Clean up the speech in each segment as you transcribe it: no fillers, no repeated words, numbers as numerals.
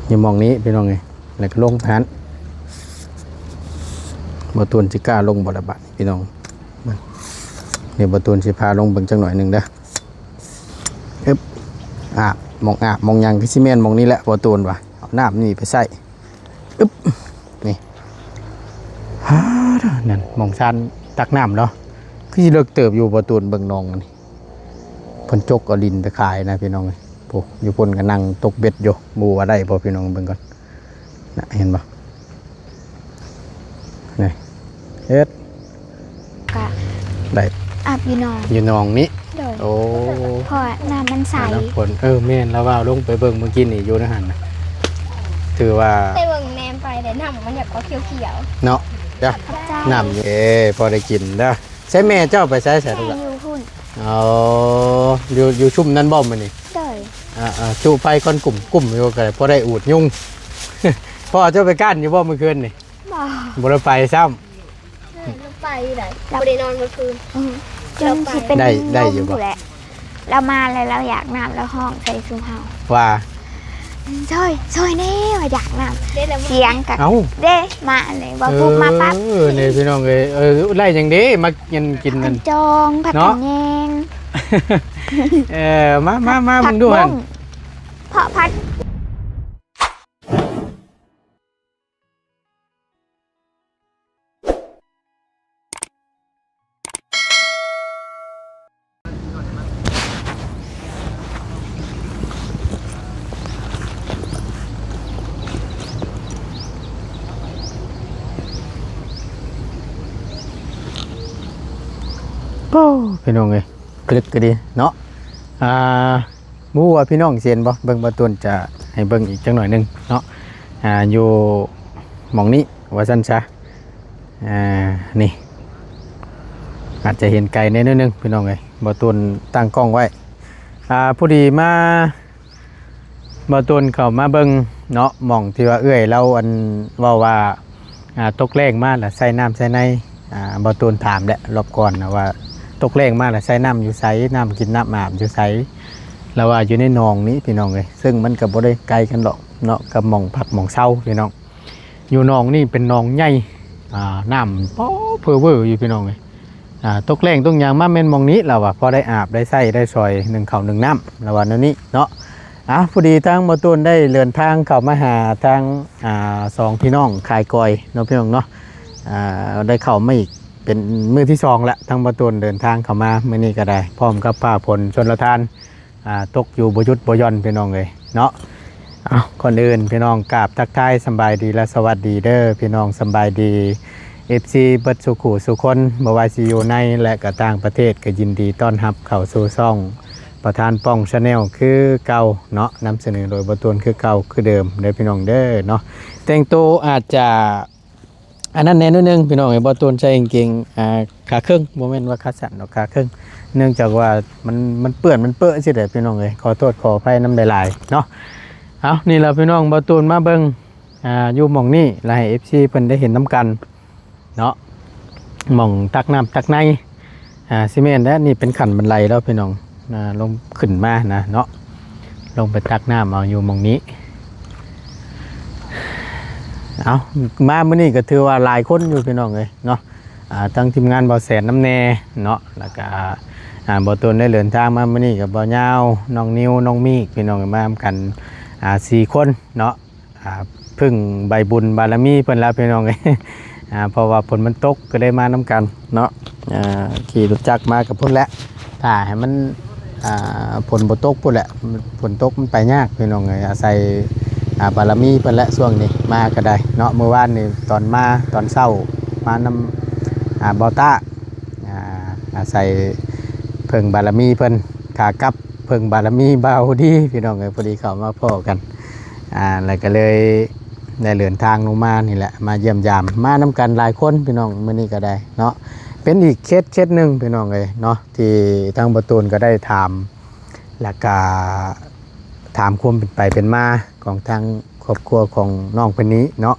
อยู่มองนี้พี่น้องไงแล้วก็ลงพันบ่ตูนสิกล้าลงบ่ละบาดพี่น้องนี่บ่ตูนสิพาลงเบิ่งจังหน่อยหนึงเด้ออึ๊บอาบมองอาบมองหยังคือสิแม่นมองนี้แหละบ่ตูนว่ะเอาน้ำนี่ไปใส่อึ๊บนี่ฮ่านั่นมองชันตักน้ำเนาะคือสิเลิกเติบอยู่บ่ตูนเบิ่งน้องนี่เพิ่นจกเอาดินไปขายนะพี่น้องเอ้ยโอ้อยู่เพิ่นก็นั่งตกเบ็ดอยู่บ่ว่าได้บ่พี่น้องเบิ่งก่อนน่ะเห็นบ่นี่เฮ็ด กะ ได้ อาบอยู่นอน อยู่หนองนี้ โดย โอ้ เพราะน้ำมันใส น้ำฝนแม่นแล้วว่าลงไปเบิ่งเมื่อกี้นี่อยู่ในหันนะถือว่า ไปเบิ่งแนมไปแต่น้ำมันอยากก็เขียว เนาะจ้ะ พระเจ้า น้ำอยู่พอได้กินเด้อใช้แม่เจ้าไปใช้ใส่ แม่ ลูกละ อยู่หุ่น อ๋ออยู่ชุ่มนั่นบ่มื้อนี่ โดย จูไฟก่อนกลุ่มอยู่ก็พอได้อูดยุง พ่อเจ้าไปก้านอยู่บ่เมื่อคืนนี่ บ่ บ่ได้ไปซ้ำ ๆลงไปไหนไม่ได้นอนเมื่อคืน จนสิเป็น ได้อยู่บ่ แหละเรามาแล้วเราอยากน้ำแล้วห้องใส่ซุมเฮา ว่า ช่วยแน่ว่าอยากน้ ได้แล้ว ำเสียงกับ เอ้า เด้มาเลยว่าปุ๊บมาปั๊บ นี่พี่น้องไล่จังเด้มากินนั่น จองผัด เนาะ กันแยง มามึงดู ผั หั่ ด น บุ้งเพาะพัด โอ้พี่น้องเอ้ยกลึกก็ดีเนาะหมู่ว่าพี่น้องเซียนบ่เบิ่งบ่ต้นจะให้เบิ่งอีกจังหน่อยหนึงเนาะอยู่หม่องนี้ว่าซั่นซะนี่อาจจะเห็นไกลแน่นิดนึงพี่น้องเอ้ยบ่ต้นตั้งกล้องไว้พอดีมาบ่ต้นเข้ามาเบิ่งเนาะหม่องที่ว่าเอื้อยเราอันเว้าว่าตกแรงมาแล้วใส่น้ำใส่ในบ่ต้นถามแหละรอบก่อนนะว่าตกแรงมากเลยใส่น้ำอยู่ไสน้ำกินน้ำอาบอยู่ไสแล้วว่าอยู่ในหนองนี้พี่น้องเลยซึ่งมันก็บ่ได้ไกลกันหรอกเนาะกับหม่องผักหม่องเศร้าพี่น้องอยู่หนองนี่เป็นหนองใหญ่น้ำเพ้อเวอร์อยู่พี่น้องเลยตกแรงตกยางมาเม่นหมองนี้เราว่าพอได้อาบได้ใส่ได้ซอยหนึ่งข้าวหนึ่งน้ำแล้ววันนี้เนาะพอดีทางบ่ตูนได้เดินทางเข้ามาหาทางสองพี่น้องขายกอยเนาะพี่น้องเนาะได้เข้ามาอีกเป็นมื้อที่สองแล้วทั้งประตูเดินทางเข้ามามื้อนี้ก็ได้พร้อมกับผ้าผลชนละทานตกอยู่บ่หยุดบ่หย่อนพี่น้องเลยเนาะคนอื่นพี่น้องกราบทักทายสำบายดีและสวัสดีเด้อพี่น้องสำบายดี FC เบิดสุขุสุคนบ่ว่าสิอยู่ในและก็ต่างประเทศก็ยินดีต้อนรับเข้าสู่ช่องประธานป้อง Channel คือเก่าเนาะนำเสนอโดยประตูคือเก่าคือเดิมเด้อพี่น้องเด้อเนาะแต่งตัวอาจจะอันนั้นแน่นิดนึงพี่น้องไอ้บอตูนใช้เก่งขาครึ่งโมเมนต์ว่าขาสั่นหรอกขาครึ่งเนื่องจากว่ามันเปื้อนมันเปื้อนสิเด้อพี่น้องเลยขอโทษขออภัยน้ำหลายๆเนาะเอานี่เราพี่น้องบอตูนมาเบิ้งอยู่หม่องนี่แล้วให้ FC เพิ่นได้เห็นน้ำกันเนาะหม่องตักน้ำตักในซีเมนต์และนี่เป็นขันบันไดแล้วพี่น้องลงขึ้นมานะเนาะลงไปตักน้ำเอาอยู่หม่องนี้เอามามื้อนี้ก็ถือว่าหลายคนอยู่พี่น้องเลยเนาะทั้งทีมงานบ่แสนน้ำแน่เนาะแล้วก็บ่ตูนได้เดินทางมามื้อนี้กับบ่ยาวน้องนิวน้องมีกพี่น้องมากัน4คนเนาะพึ่งใบบุญบารมีเพิ่นแล้วพี่น้องเอ้ยเพราะว่าฝนมันตกก็ได้มานํกันเนาะขี่รถจักรมากับพุ่นแหละถ้าให้มันฝนบ่ตกพุ่นแหละฝนตกมันไปยากพี่น้องเอ้ยอาศัยบารมีเพิ่นและช่วงนี้มาก็ได้เนาะเมื่อวานนี่ตอนมาตอนเช้ามานำบอต้าอาศัยเพิ่งบารมีเพิ่นขากลับเพิ่งบารมีเบาดีพี่น้องเอ้ยพอดีเข้ามาพ้อกันแล้วก็เลยได้เดินทางลงมานี่แหละมาเยี่ยมยามมานำกันหลายคนพี่น้องมื้อนี้ก็ได้เนาะเป็นอีกเคสหนึงพี่น้องเอ้ยเนาะที่ทางประตูนก็ได้ถามแล้วก็ถามความเป็นไปเป็นมาของทางครอบครัวของน้องคนนี้เนาะ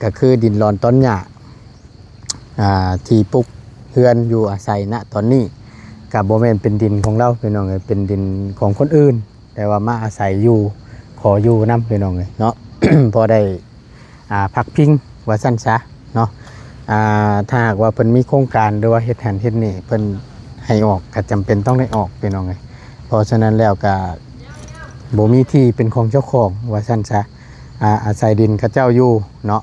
ก็คือดินรอนต้นหญ้าที่ปลูกเฮือนอยู่อาศัยณตอนนี้กับโบแมนเป็นดินของเราพี่น้องเลยเป็นดินของคนอื่นแต่ว่ามาอาศัยอยู่ขออยู่น้ำพี่น้องเลยเนาะ พอได้พักพิงว่าซั่นซะเนาะถ้าหากว่าเพิ่นมีโครงการหรือว่าเฮ็ดหันเฮ็ดนี่เพิ่นให้ออกก็จำเป็นต้องได้ออกพี่น้องเอ้ยเพราะฉะนั้นแล้วก็บ่มีที่เป็นของเจ้าของว่าซั่นซะอาศัยดินเขาเจ้าอยู่เนาะ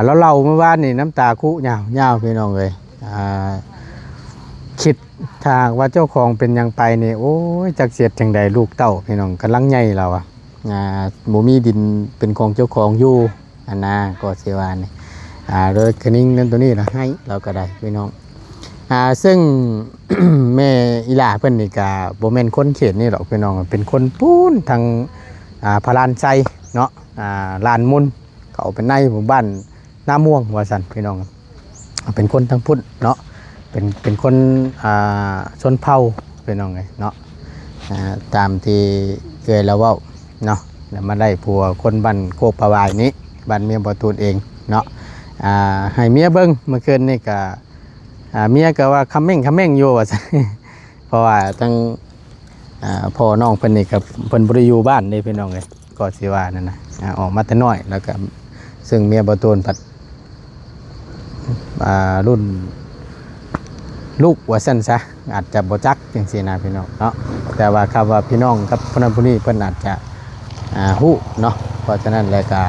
แล้วเราเมื่อวานนี่น้ำตาคุยาวพี่น้องเอ้ยคิดถ้าหากว่าเจ้าของเป็นหยังไปนี่โอ้ยจักเสียดจังใดลูกเต้าพี่น้องกำลังใหญ่แล้วบ่มีดินเป็นของเจ้าของอยู่อันน่ะก็สิว่านี่โดยคนิ่งนั่นตัวนี้ล่ะให้เราก็ได้พี่น้องซึ่ง แม่อีหลาเพิ่นนี่ก็บ่แม่นคนเขตนี่หรอกพี่น้องเป็นคนปูนทางพระลานไซเนาะลานมุนเขาเป็นในหมู่บ้านหน้าม่วงว่าซั่นพี่น้องเป็นคนทางพุทธเนาะเป็นคนชนเผ่าพี่น้องไงเนาะตามที่เคยเราเว้าเนาะแล้วมาได้ผัวคนบ้านโคกประวายนี้บ้านเมียบ่ตูนเองเนาะให้เมียเบิ่งเมื่อคืนนี่ก็เมียก็ว่าคำเม่งอยู่ว่าซั่น เพราะว่าทั้งพ่อน้องเพิ่นนี่ก็เพิ่นบ่ได้อยู่บ้านนี่พี่น้องเอ้ยก็สิว่านั่นนะออกมาแต่น้อยแล้วก็ซึ่งเมียบ่ตูนผัดรุ่นลูกว่าซั่นซะอาจจะบ่จักจังซี่นะพี่น้องเนาะแต่ว่าคำว่าพี่น้องกับผู้นั้นผู้นี้เพิ่นอาจจะฮู้เนาะเพราะฉะนั้นแล้วก็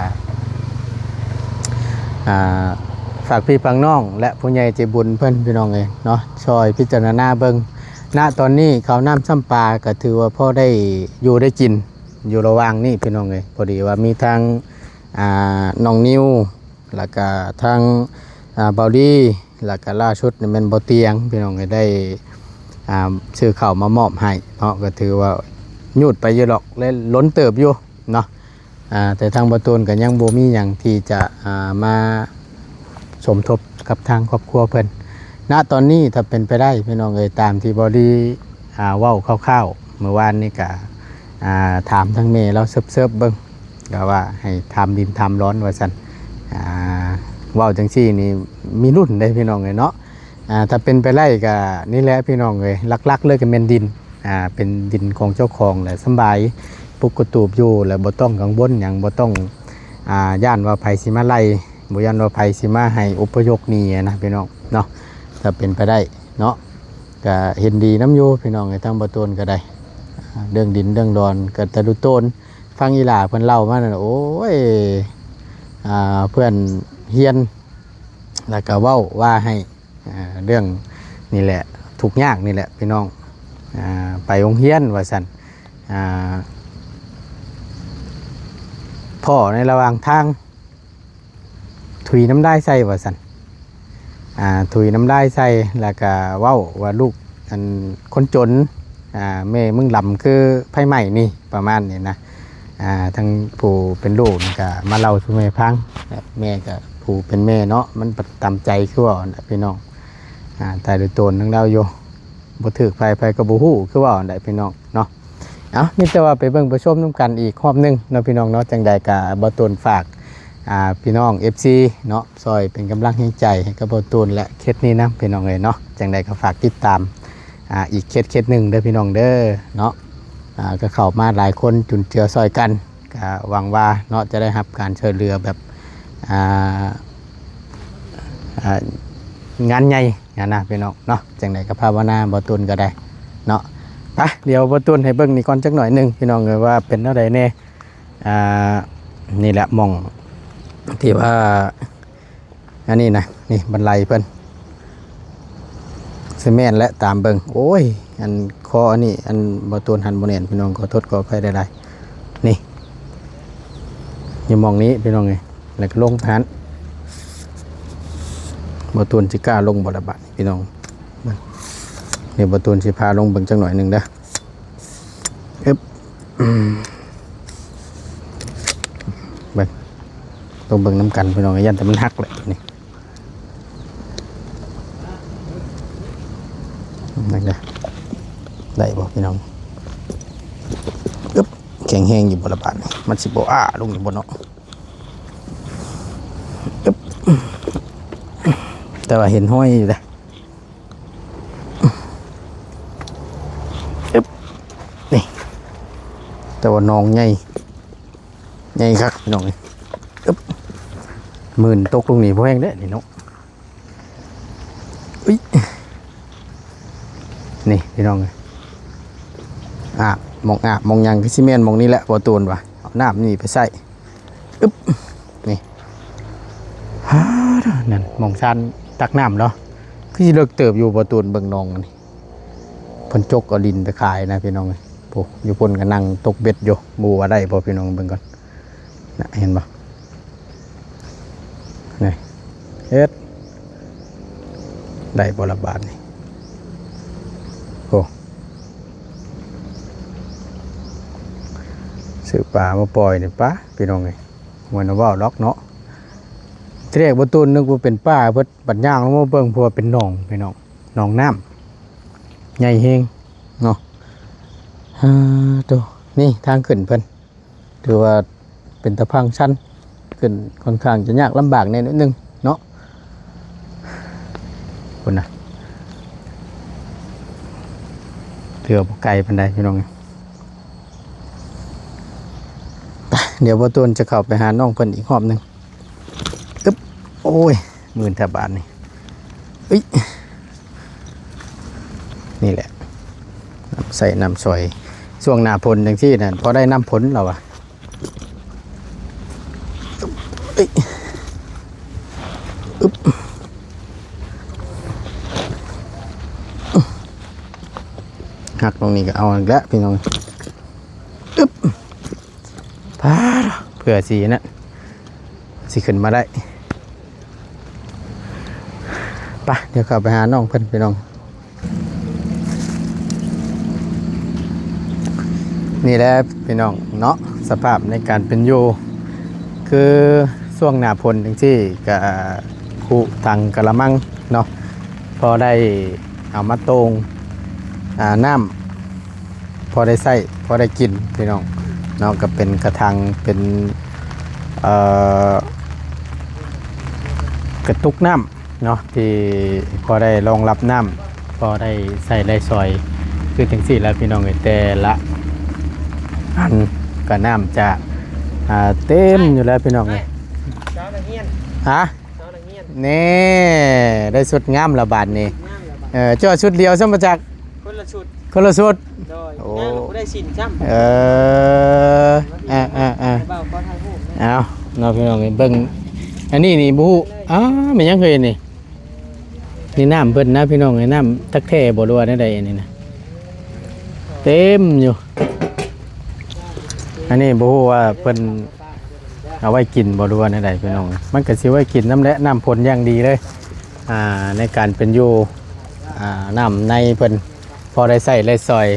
ฝากพี่ฟังน้องและผู้ใหญ่ใจบุญเพิ่นพี่น้องเอ้ยเนาะช่วยพิจารณาเบิ่งณตอนนี้ข้าวน้ำซ้ำปลาก็ถือว่าพ่อได้อยู่ได้กินอยู่ระหว่างนี้พี่น้องเอ้ยพอดีว่ามีทางน้องนิวแล้วก็ทางเบาดีแล้วก็ล่าชุดนี่แม่นบ่เตียงพี่น้องได้ซื้อข้าวมามอบให้เนาะก็ถือว่ายุดไปเยอะหรอกและล้นเติบอยู่เนาะแต่ทางบ่ตูนก็ยังบ่มีหยังที่จะมาสมทบกับทางครอบครัวเพิ่นณตอนนี้ถ้าเป็นไปได้พี่น้องเอ้ยตามที่เบาดีเว้าคร่าวๆเมื่อวานนี้ก็ถามทางแม่เราเซิร์ฟเบิ่งก็ว่าให้ทำดินทำร้อนว่าซั่นว่าวจังซี่นี่มีรุ่นได้พี่น้องเลยเนาะถ้าเป็นไปไล่ก็นี่แหละพี่น้องเลยลักๆเลยก็เป็นดินเป็นดินของเจ้าของแหละสบายปุกกระตูบอยู่แล้วบ่ต้องกังวลหยังบ่ต้องย่านว่าไผสิมาไล่บ่ย่านว่าไผสิมาให้อุปยกหนี้นะพี่น้องเนาะถ้าเป็นไปได้เนาะก็เห็นดีน้ำอยู่พี่น้องไอ้ทางบ่ตูนก็ได้เรื่องดินเรื่องดอนก็ตะลุโตนฟังอีหล่าเพิ่นเล่ามานั่นโอ้ยเพื่อนเฮียนแล้วก็เว้าว่าให้เรื่องนี่แหละทุกยากนี่แหละพี่น้องไปโรงเรียนว่าซั่นพ่อในระหว่างทางถุยน้ำได้ใส่ว่าซั่นถุยน้ำได้ใส่แล้วก็เว้าว่าลูกอันคนจนแม่มึงลำคือไผใหม่นี่ประมาณนี้นะทั้งผู้เป็นลูกก็มาเล่าสู่แม่ฟังแม่ก็ผู้เป็นแม่เนาะมันตามใจคือว่าพี่น้องแต่โดยตนทั้งเราอยู่บ่ถึกไผก็บ่ฮู้คือว่าได้พี่น้องเนาะมีแต่ว่าไปเบิ่งไปชมนํกันอีกรอบนึงเนาะพี่น้องเนาะจังใดก็บ่ตนฝากพี่น้อง FC เนาะซอยเป็นกำลังใจให้กับบ่ตนและเคสนี้นะพี่น้องเอ้ยเนาะจังใดก็ฝากติดตามอีกเคสนึงเด้อพี่น้องเด้อเนาะก็เข้ามาหลายคนจุนเจือซอยกันก็หวังว่าเนาะจะได้รับการช่วยเหลือแบบงานใหญ่นะพี่น้องเนาะจังไดก็ภาวนาบ่ตุนก็ได้เนาะไปเดี๋ยวบ่ตุนให้เบิ่งนี่ก่อนจักหน่อยนึงพี่น้องเอ้ยว่าเป็นเท่าใดแน่นี่แหละหม่องที่ว่าอันนี้นะนี่บันไดเพิ่นซีเมนต์และตามเบิ่งโอ้ยอันคออันนี้อันบ่ตุนหันบ่แน่นพี่น้องขอโทษขออภัยได้ๆนี่อยู่หม่องนี้พี่น้องเอ้ยแล้วก็ลงผ่านบ่ตูนสิกล้าลงบ่ละบาดพี่น้องนี่บ่ตูนสิพาลงเบิ่งจักหน่อยนึงเด้ออึ๊บเบิ่งต้องเบิ่งน้ำกันพี่น้องยันแต่มันหักเลยนี่นั่นเด้อได้บ่พี่น้องอึ๊บแข็งแรงอยู่บ่ละบาดมันสิบ่ลงอยู่บ่เนาะอึ๊บแต่ว่าเห็นห้อยอยู่เลยนี่แต่ว่านองใหญ่ ใหญ่ครับพี่น้องนี่อึ๊บหมื่นตกลงนี่บ่แห้งเด้อนี่เนาะอุ้ยนี่พี่น้องเลยอาบมองยังคือซีเมนต์มองนี่แหละบ่ตูนว่ะเอาน้ำนี่ไปใส่อึ๊บนี่ฮ่านั่นมองชันตักน้ำเนาะคือสิเลิกเติบอยู่บ่ตูนเบิ่งน้องอันนี่เพิ่นจกเอาดินไปขายนะพี่น้องเอ้ยโอ้อยู่เพิ่นก็นั่งตกเบ็ดอยู่บ่ว่าได้บ่พี่น้องเบิ่งก่อนน่ะเห็นบ่นี่เฮ็ดได้บ่ละบาทนี่โอ้ซื้อปลามาปล่อยนี่ปะพี่น้องเอ้ยมันเอาว่าวล็อกเนาะที่แรกบ่ตูนนึกว่าเป็นป้าเพิ่นบัดย่างลงมาเบิ่งเพราะว่าเป็นหนองพี่น้องหนองน้ำใหญ่เฮงเนาะตัวนี่ทางขึ้นเพิ่นถือว่าเป็นตะพังชันขึ้นค่อนข้างจะยากลำบากในนิดนึงเนาะคุณนะเถื่อบ่ไกลปานใดพี่น้องเดี๋ยวบ่ตูนจะเข้าไปหาน้องเพิ่นอีกรอบนึงอึ๊บโอ้ยหมื่นแทบบาทนี่เอ้ยนี่แหละใส่น้ำซอยช่วงหน้าฝนจังซี่นั่นพอได้น้ำผลแล้วอ่ะเอ้ยอึ๊บหักตรงนี้ก็เอาอีกแล้วพี่น้องอึ๊บพาเผื่อสีนะสิขึ้นมาได้ไปเดี๋ยวเข้าไปหาน้องเพิ่นพี่น้องนี่แหละพี่น้องเนาะสภาพในการเป็นอยู่คือช่วงหน้าฝนจังซี่กับคู่ทางกะละมังเนาะพอได้เอามาตรงน้ำพอได้ใส่พอได้กินพี่น้องเนาะก็เป็นกระทังเป็นกระตุกน้ำเนาะที่พอได้รองรับน้ำพอได้ใส่ได้ซอยคือจังซี่แล้วพี่น้องแต่ละอันก็น้ำจะเต็มอยู่แล้วพี่น้องเลยฮะนี่ได้ชุดงามละบาทนี่เจ้าชุดเดียวสมบัติจากคนละชุดโอ้ได้สินจ้ำเอาเราพี่น้องเบิ่งอันนี้นี่บูไม่ยังเคยนี่น้ำเพิ่นนะพี่น้องน้ำตักแท่บ่รัวได้ใดอันนี้นะเต็มอยู่อันนี้บ่ฮู้ว่าเพิ่นเอาไว้กินบ่รู้ว่าได้พี่น้องมันก็สิไว้กินน้ำและน้ำผลอย่างดีเลยในการเป็นอยู่น้ำในเพิ่นพอได้ใส่ได้ซอย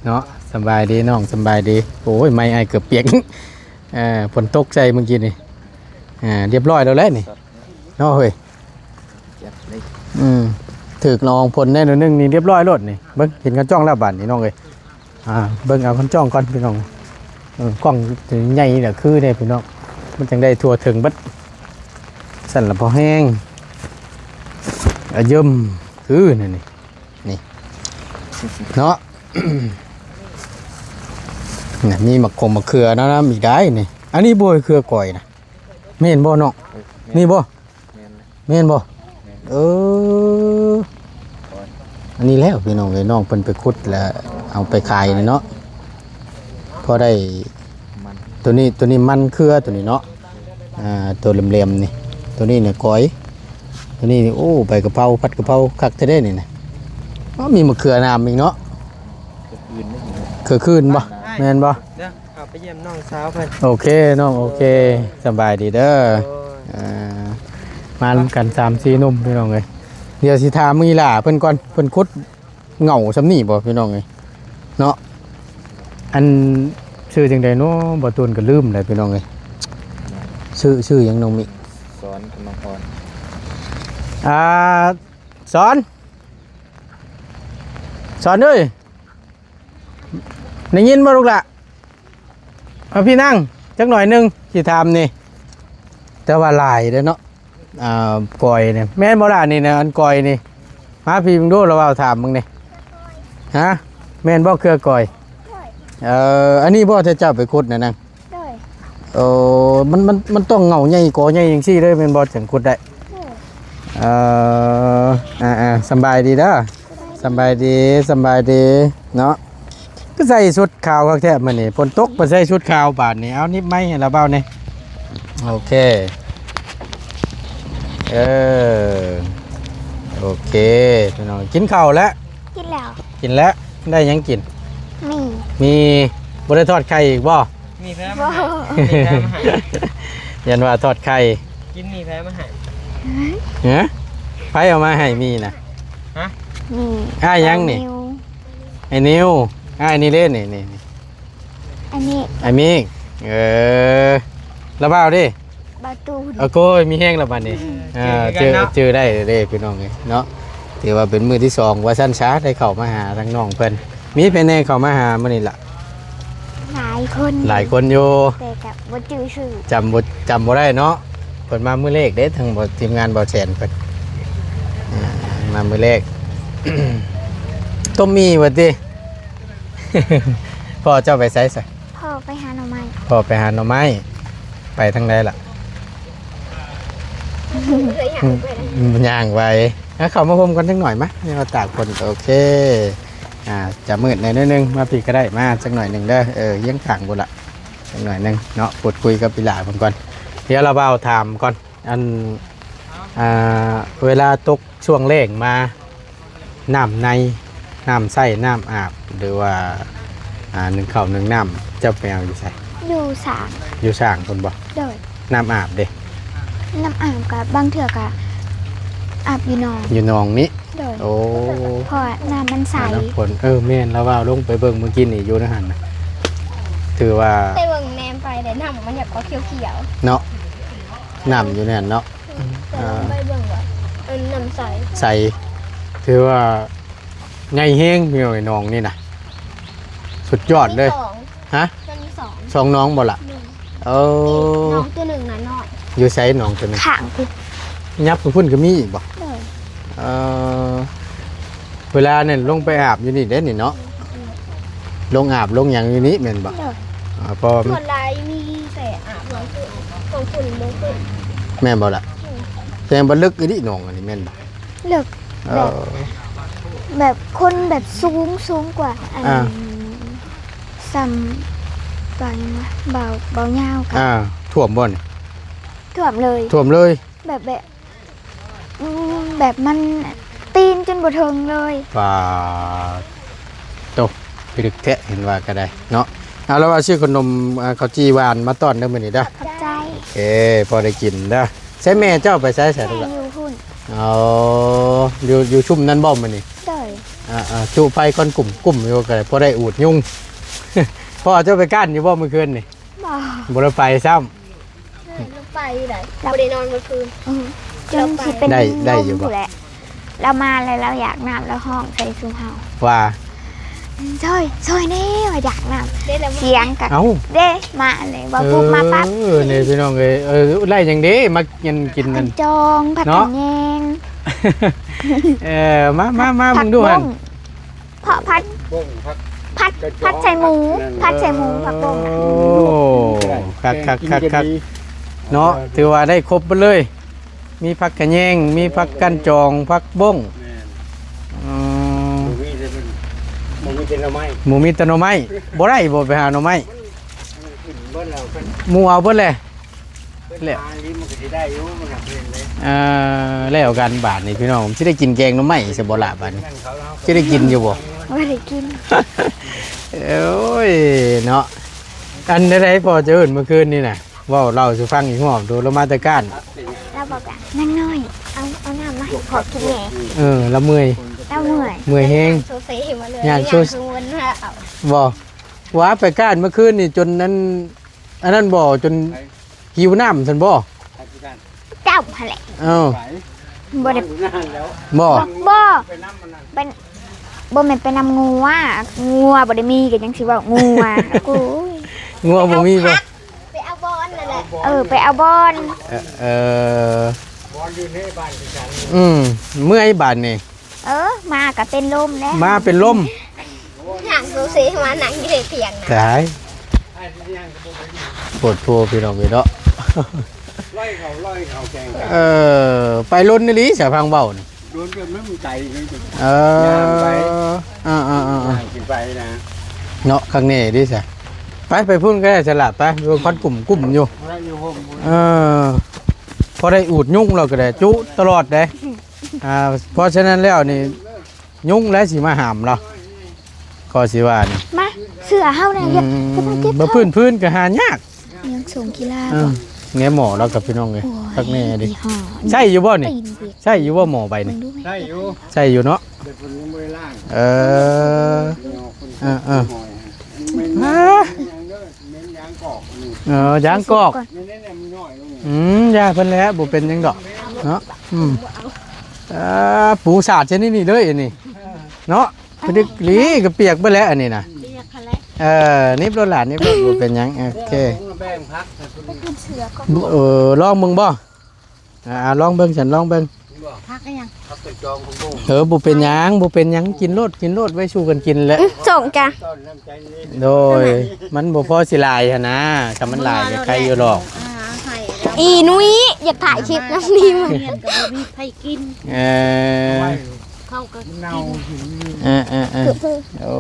เนาะสบายดีน้องสบายดีโอ้ยไม่ไอเกือบเปียกฝนตกใจเมื่อกี้นี่เรียบร้อยแล้วแหละนี่เนาะเฮ้ยถึกลองผลแน่นอนนึงนี่เรียบร้อยรถนี่เบิ่งเห็นกันจ้องแล้วบาดนี่น้องเอ้ยเบิ่งเอาคนจ้องก่อนพี่น้องกล้องใหญ่เนี่ยคือเนี่ยพี่น้องมันจังได้ทั่วถึงบัดสั่นละพอแห้งเยิ่มคือนี่เนาะ มีมะขมมะเขือนะมีได้นี่อันนี้บ่เครือก่อยนะเม่นบ่น้องนี่บ่เม่นบ่อันนี้แล้วพี่น้องเลยน้องเพิ่นไปขุดแล้วเอาไปขายนี่เนาะพอได้ตัวนี้มันเครือตัวนี้เนาะตัวเหลี่ยมๆนี่ตัวนี้เนี่ยก้อยตัวนี้โอ้ใบกะเพราผัดกะเพราคักจะได้นี่นะมีมะเขือน้ำอีกเนาะเขือคืนบ่แม่นบ่เด้อเอาไปเยี่ยมน้องสาวเพิ่นโอเคน้องโอเคสบายดีเด้อมากัน3-4นุ่มพี่น้องเอ้ยเดี๋ยวสิถามมีล่ะเพิ่นก่อนเพิ่นขุดเหงาซำนี่บ่พี่น้องเอ้ยเนาะอันชื่อจังได๋เนาะบ่ตูนก็ลืมเลยพี่น้องเอ้ยชื่อหยังน้องมิสอนกำลังพรสอนเอ้ยได้ยินบ่ลูกล่ะพี่นั่งจักหน่อยนึงสิถามนี่แต่ว่าหลายเด้อเนาะก้อยนี่แม่นบ่ล่ะนี่นะอันก้อยนี่มาพี่มึงดูแล้วว่าถามมึงนี่ฮะแม่นบ่เครือก้อยอันนี้บ่จะเจ้าไปขุดนะนาง โอ้มันต้องเหงาใหญ่กอใหญ่จังซี่เลยแม่นบ่จังขุดได้สำบายดีเด้อสำบายดีเนาะก็ใส่ชุดขาวคักแท้มื้อนี้ฝนตกบ่ใส่ชุดขาวบาดนี้เอานิบไม้ให้เราเบ้านี่โอเคโอเคพี่น้องกินข้าวแล้ว กินแล้ว กินแล้วได้หยังกิน มี มีบ่ได้ทอดไข่อีกบ่ มีแพ้ บ่ มาให้มีแพ้มาให้ ยันว่าทอดไข่ กินมีแพ้มาให้ ฮะไผเอามาให้มีนะ มี อ้ายยังนี่ นิ้ว ไอ้นิวอ้ายนี่เล่นนี่ อันนี้ ไอ้มิกระเบ้าดิ บาตูน โก้ยมีแห้งแล้วบัดนี้เจอได้เด้พี่น้องเนาะถือว่าเป็นมื้อที่สองว่าสั้นช้าได้เข้ามาหาทั้งน้องเพิ่นมีเพิ่นได้เข้ามาหามื้อนี้ล่ะ หลายคน หลายคนอยู่ แต่กับบ่จื้อชื่อ จำบ่ได้เนาะเพิ่นมามื้อเลขเด้ทั้งบ่ทีมงานบ่แสนเพิ่นมามื้อเลข ต้มมีว่าติ พ่อเจ้าไปไสซะ พ่อไปหาหน่อไม้ พ่อไปหาหน่อไม้ไปทางใดล่ะ เคยอยากไปนะ ย่างไว้เข้ามาพมกันสักหน่อยมะนี่เราตากคนโอเคจะมืดหน่อยนึงมาพี่ก็ได้มาสักหน่อยหนึ่งเด้อเยี่ยงขังบุละสักหน่อยหนึ่งเนาะพูดคุยกับพี่หลาผมก่อนเดี๋ยวเราเบาถามก่อนอันเวลาตกช่วงเล่งมาน้ำในน้ำใส่น้ำอาบหรือว่าหนึ่งเข่าวหนึ่งน้ำเจ้าแมวอยู่ใส่ อยู่สาม อยู่สร้างคนบอก โดย น้ำอาบเด้ น้ำอาบกับบางเถื่อกับอาบอยู่นอน อยู่หนองนี้ โดย โอ้ เพราะน้ำมันใส น้ำฝนแม่นแล้วว่าลงไปเบิ่งเมื่อกี้นี่อยู่ในหันนะถือว่า แต่เบิ่งแนมไปแต่น้ำมันอยากเขียว เนาะน้ำอยู่ในหันเนาะ ๆแต่ลงไปเบิ่งว่าน้ำใส ใสถือว่าไงเฮงมีหน่อยน้องนี่นะสุดยอดเลย มีสอง ฮะ มันมีสอง สองน้องบ่ละ หนึ่ง เออ น้องตัวหนึ่งน่ะน้อย อยู่ไสน้องตัวนี้ ข้างกู ยับไปพุ่นก็มีอีกบ่ โดย เออเวลาเนี่ยลงไปอาบอยู่นี่เด้นี่เนาะลงอาบลงหยังอยู่นี่แม่นบ่ โดย พอ ส่วนลายมีแต่อาบน้ำขึ้นของฝุ่นลงขึ้น แม่นบ่ล่ะแต่บ่ลึกอีนี่น้องอันนี้แม่นบ่ เลิก เออ แบบคนแบบสูงกว่าอัน อ่า ซัมเบายังวะเบาเงาวกัน ท่วมบ่นี่ ท่วมเลย ท่วมเลย แบบมันตีนจนบ่ถึงเลย ว่าโตไปดึกแทะเห็นว่าก็ได้เนาะเอาแล้วว่าชื่อขนมข้าวจีหวานมาต้อนเด้อมื้อนี้เด้อ ขอบใจ พอได้กินเด้อใช้แม่เจ้าไปใช้ลูก แม่ ล่ะ อยู่หุ่น อ๋ออยู่ชุ่มนั้นบ่มื้อนี้ เดย จุไฟก่อนกลุ่มอยู่ก็ได้พอได้อูดยุง พ่อเจ้าไปก้านอยู่บ่เมื่อคืนนี่ บ่ บ่ได้ไปซ้ำ ลงไปไหนไม่ได้นอนเมื่อคืน จนสิเป็น ได้อยู่บ่ ลมแหละเรามาแล้วเราอยากน้ำแล้วห้องใส่ซุมเฮา ว่า ช่วยแน่ว่าอยากน้ ได้แล้ว ำเสียงกับ เอ้า เด้มาเลยว่าปุ๊บมาปั๊บ นี่พี่น้องไล่จังเด้มากินนั่น จองผัด เนาะ กันแยง มามึงดูหั่น เพราะพัดใส่หมูผัดใส่หมูผักบง โอ้คักเนาะถือว่าได้ครบไปเลย มีผักกระแยงมีผักกันจองผักบ้งหมูมีแต่หน่อไม้บ่ได้บ่ไปหาหน่อไม้หมูเอาเบิดเลยแล้วแล้วกันบาทนี่พี่น้องสิได้กินแกงหน่อไม้สิบ่ล่ะบาดนี้สิได้กินอยู่บ่ ไม่ได้กิน โอ้ยเนาะอันใดพอจะเอิ้นเมื่อคืนนี่น่ะเว้าเล่าสิฟังอีกหอบดูแล้วมาแต่ก้าน เราบอกว่านั่งน้อยเอาน้ำมาให้ขอกินแหน่ ละเมื่อย เราเหนื่อย เมื่อยแฮง โซเซมาเลย อยากโซ วนมาเอา บ่ว่าไปก้านเมื่อคืนนี่จนนั้นอันนั้นบ่จนหิวน้ำซั่นบ่ เจ้าหั่นแหละ เอ้า บ่ได้ บ่ บ่เป็นบ่แม่นไปนำงูบ่ได้มีก็จังสิว่างูกู งัวบ่มีบ่ ไปเอาบอลนั่นแหละ ไปเอาบอล เมื่อยบาดนี่ มาก็เป็นลมแล้ว มาเป็นลม หนังโซเซมาหนังอยู่ในเตียงนะ ตาย ปวดโพพี่น้องเนาะ ไล่เขาแกง ไปลุ้นนี่ลิสะพังเบานี่ โดนเกิดไม่มีใจเลย ย่างไปกินไปนะ เนาะข้างนี้ดิสะไปพุ่นก็ได้ฉลาดไปดูควันกลุ่มอยู่ ได้อยู่ห้อง พอได้อูดยุ่งเราก็ได้จุตลอดเด้เพราะฉะนั้นแล้วนี่ยุ่งแล้วสิมาหามเราก็สิว่านี่ มาเสือเฮาน่ะอย่าจะมาเก็บ บ่พื้นก็หายาก ยังส่งกีฬา แง่หมอเรากับพี่น้องเลยพักแน่ดิ ห่อ ใช่อยู่บ่นี่ ตีนเปียก ใช่อยู่บ่หมอใบ มึ นี่ งดูไหม ได้อยู่ ใช่อยู่เนาะ เด็กคนนี้ไม่ล่าง เออ เม้นยางกอกนี่ ยางกอก เม้นเนี่ยมีน้อยลง ยาเพิ่นแล้วบ่เป็นหยังดอกเนาะปูสาดชนิดนี้เลยอันนี้เนาะพอดีหลีก็เปียกไปแล้วอันนี้นะนิบรถหลานนิบรถบ่เป็นหยังโอเค แป้งพัก ไปขึ้นเสือก่อน ลองมึงบ่ลองเบิ่งฉันลองเบิ่ง พักได้ยัง พักเป็นจองของบุ้ง บ่เป็นหยังกินโลดไว้สู้กันกินแหละ ส่งจ้ะ ต้นน้ำใจนี่ โดยมันบ่พอสิลายหั่นนะถ้ามันลายก็ใครอยู่หรอก ไข่แล้ว อีนุ้ยอยากถ่ายคลิปนะนี่มัน เรียนกับบ่มีไผกิน เขาก็ เน่าหิน โอ้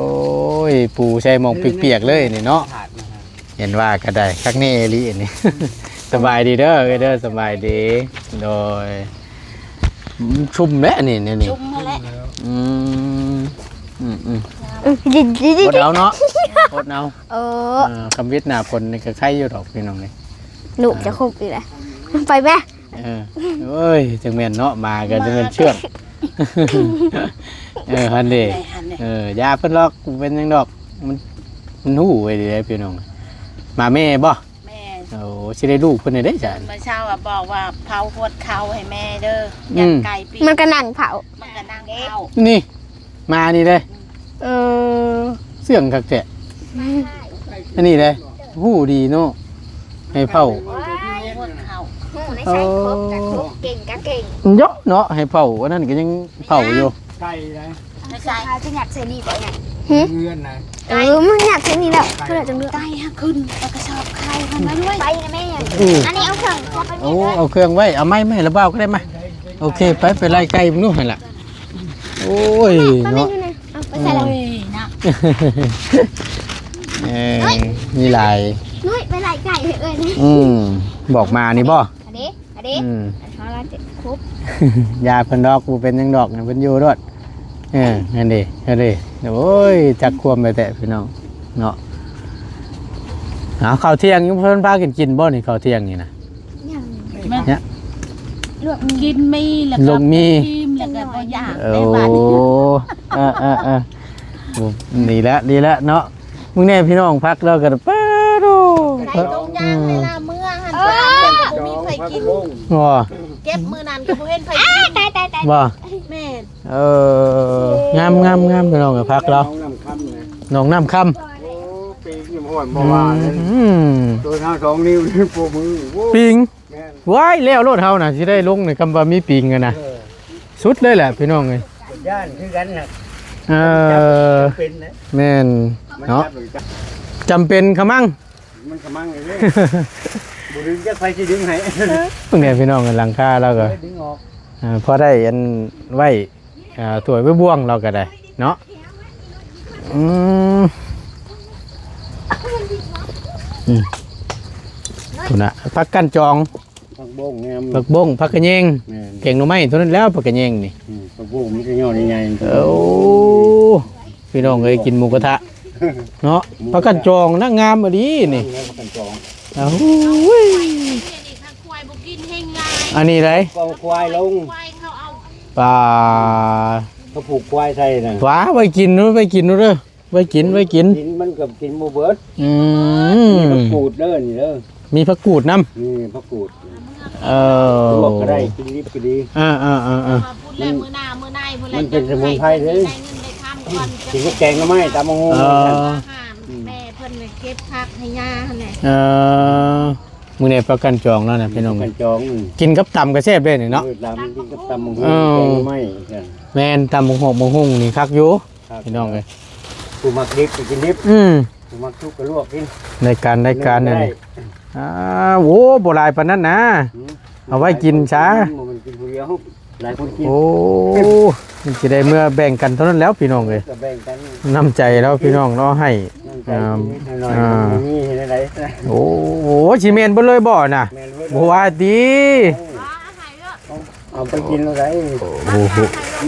ยปูใส่หมองเปียกๆเลยนี่เนาะ ขาดนะฮะ เห็นว่าก็ได้คักนี่เอลินี่ สบายดีเด้อเด้อสบายดีโดยชุ่มแม่นี่นี่ จุ่มมาแล้ว ดิ อดเอาเนาะอดเอา อ คำวิทย์หน้าผลนี่ก็ไข่อยู่ดอกพี่น้องนี่ ลูกจะคบอีกแล้วไปแม่ เอ้ยจังแม่นเนาะมากันจังแม่นเชื่องฮันเดยาเพิ่นลอกเป็นยังดอกมันหูไว้ดีเลยพี่น้องมาแม่บ่ แม่ โอ้สิได้ลูกเพิ่นได้จ้ะ เมื่อเช้าบอกว่าเผาโคตรเขาให้แม่เด้ออยากไก่ปี มันกระหน่งเผา มันก็นั่งเผา นี่มานี่เลยเสื่องคักแท้อันนี้เลยหูดีเนาะให้เผา โคตรเขา ในใช้ครบกับครบเก่งกับเก่ง เยอะเนาะให้เผาอันนั้นก็ยังเผาอยู่ ไก่นะ ไม่ใช่ พาที่อยากเซรีไปไง เงื่อนนะ มันอยากเซรีแล้วเพื่อจะเลือก ไก่ฮะขึ้นแล้วก็ชอบไข่ทำมาด้วย ไปนะแม่อันนี้เอาเครื่องพอไป โอ้เอาเครื่องไว้เอาไม้ระเบ้าก็ได้ไหมโอเคไปไล่ไก่มึงนู่นหั่นล่ะโอ้ย เนาะ เนาะ เอาไปใส่แล้ว นะ มีหลาย นุ้ยไปไล่ไก่เอ้ยนี่ บอกมานี่บ่ อันนี้เขาละ7ครบ ยาเพิ่นดอกกูเป็นยังดอกเพิ่นอยู่รถนั่นดิโอ้ยจักความไปแต่พี่น้องเนาะข้าวเที่ยงยังเพิ่นพากินบ่นี่ข้าวเที่ยงนี่นะเนี่ย ลวก กินมีแล้ว ล ก็ งมี กินแล้วก็บ่อยาก โอ้ ได้บ้าน นี่แหละเนาะมึงแน่พี่น้องพักแล้วก็ป้าดู ใส่ตรงยางเวลาเมื่อหันไปหันก็บ่มีไผกิน บ่ เก็บมือนั้นก็บ่เห็นไผกิน ตาย บ่ แม่ งามพี่น้องก็พักแล้ว น้ำค่ำนะ น้องน้ำคำ โอ้ปีกยิ่งห่วยบ่ว่าเลยตัวทั้ง2 นิ้วนี่ปูมือโอ้ ปิง แม่น ว้ายแล้วรถเฮาน่ะสิได้ลงในคำว่ามีปิงกันนะสุดเลยแหละพี่น้องเอ้ย ย่านคือกันน่ะ เป็นนะ แม่น มัน เนาะ จับหรือจับ จำเป็นขมั่ง มันกำลังเลยบุดึงจะใส่ที่ดึงให้ เพิ่งได้พี่น้องกันหลังคาเราก็ ดึงออก พอได้อันไว้ถ้วยไว้บ่วงเราก็ได้เนาะคุณน่ะพักกันจอง ผักบงเนี่ย ผักบงผักกระเยงเก่งหน่อไม้เท่านั้นแล้วผักกระเยงนี่ ผักบงมันจะย่อใหญ่ๆ โอ้พี่น้องเอ้ยกินหมูกระทะเนาะผักกันจองน่างามอะดีนี่ ผักกันจอง โอ้ย นี่ถ้าควายบ่กินแห้งง่าย อันนี้ไร ก็ควายลง ควายเขาเอา ปลา เขาผูกควายใส่น่ะ ฟ้าไว้กินนู้นไว้กินนู้นเด้อไว้กิน กินมันกับกินโมเบิร์ต มี ผักกูดเด้อนี่เด้อ มีผักกูดน้ นี่ผักกูด ำ ลวกก็ได้กินดิบก็ดี มาพูดแล้วมือหน้ามือในพูดแล้ว มันเป็นสมุนไพรเลย ได้เงินได้คำก่อน กินกับแกงก็ไม่ตามมะฮง แม่เพิ่นเลยเก็บผักให้ย่าหั่นแหละ มือเนี่ยประกันจองแล้วนะพี่น้อง กันจอง กินกับตำกระเซบด้วยนี่เนาะ ตามกินกับตามมะฮงแกงก็ไม่กัน แม่นตำหงหงนี่คักอยู่พี่น้องเลย กูมักดิบก็กินดิบกูมักทุกก็ลวกกิน ในการเนี่ยนี่ โอ้โบราณปานนั้นนะเอาไว้กินช้า มันกินผู้เดียวหลายคนกิน โอ้มันจะได้เมื่อแบ่งกันเท่านั้นแล้วพี่น้องเลย ก็แบ่งกัน น้ำใจแล้วพี่น้องเนาะให้ น้ำใจหน่อยๆมีให้ได้ โอ้โหชิเมนบ่เลยบ่น่ะ แม่น บ่ว่าดี เอาไปกินแล้วได้ โอ้โห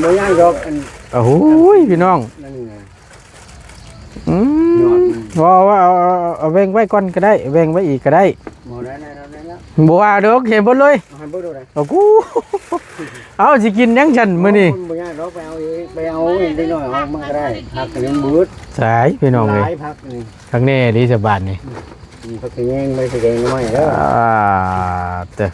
บ่ย่างดอกอัน โอ้โหพี่น้อง นั่นไง อืมว่าเอาแบ่งไว้ก่อนก็ได้แบ่งไว้อีกก็ได้ บ่ได้แล้ว บ่ว่าดอกเห็นบ่เลย ให้บ่ดูได้ โอ้กูเอาสิกินยังฉันมื้อนี้ บ่ย่างดอกไปเอาเองไปเอาเองได้หน่อยเอามันก็ได้ผักนี่บูด สายพี่น้องเลย หลายผักนี่ ข้างแน่ดีสบายนี่ ผักแยงไม่แสดงน้อยเด้อ เด้อ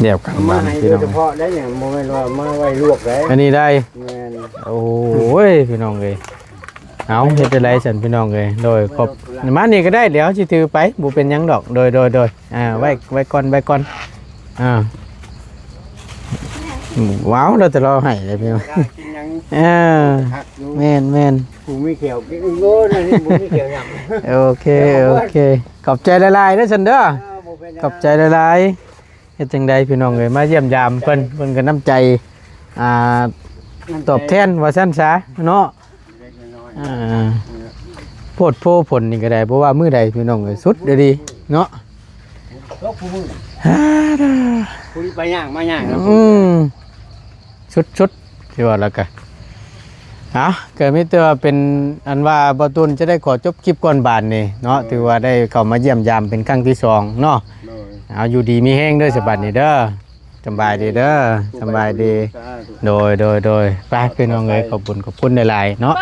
เดี๋ยวกลับ มา มา ให้ พี่ โด น้ ย อง เฉพาะได้เนี่ยบ่แม่นว่ามาไว้ลวกได้ อันนี้ได้ แม่น โอ้ยพี่น้องเลยเอาเฮ็ดได้ไรฉันพี่น้องเลยโดยครบมานี่ก็ได้เดี๋ยวสิถือไปบ่เป็นหยังดอกโดยไว้ก่อนว้าวเราจะรอให้เลยพี่น้อง กินหยัง ผักอยู่ แม่น ผู้มีเขียวกินโง่นะนี่ผู้มีเขียวหยัง โอเคขอบใจหลายๆเด้อฉันเด้อขอบใจหลายๆเฮ็ดจังใดพี่น้องเอ้ยมาเยี่ยมยามเพิ่นก็น้ำใจตอบแทนว่าซั่นซะเนาะโพดโพผลนี่ก็ได้เพราะว่ามื้อใดพี่น้องเอ้ยสุดเด้อดีเนาะ ลกผู้มือผู้ที่ไปย่างมาย่างนะ ชุดที่ว่าแล้วกันเกิดไม่เตือเป็นอันว่าบอตุนจะได้ขอจบคลิปก่อนบานนี่เนาะถือว่าได้เข้ามาเยี่ยมยามเป็นครั้งที่2เนาะเอาอยู่ดีมีแห้งเด้อสบายนี่เด้อสบายดีเด้อสบายดีโดยไปพี่น้องเอ้ยขอบคุณหลายๆเนาะ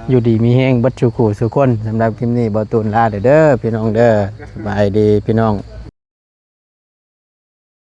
อยู่ดีมีแห้งบัดชูขู่สุคนสำหรับคลิปนี้บอตุนลาเด้อพี่น้องเด้อสบายดีพี่น้อง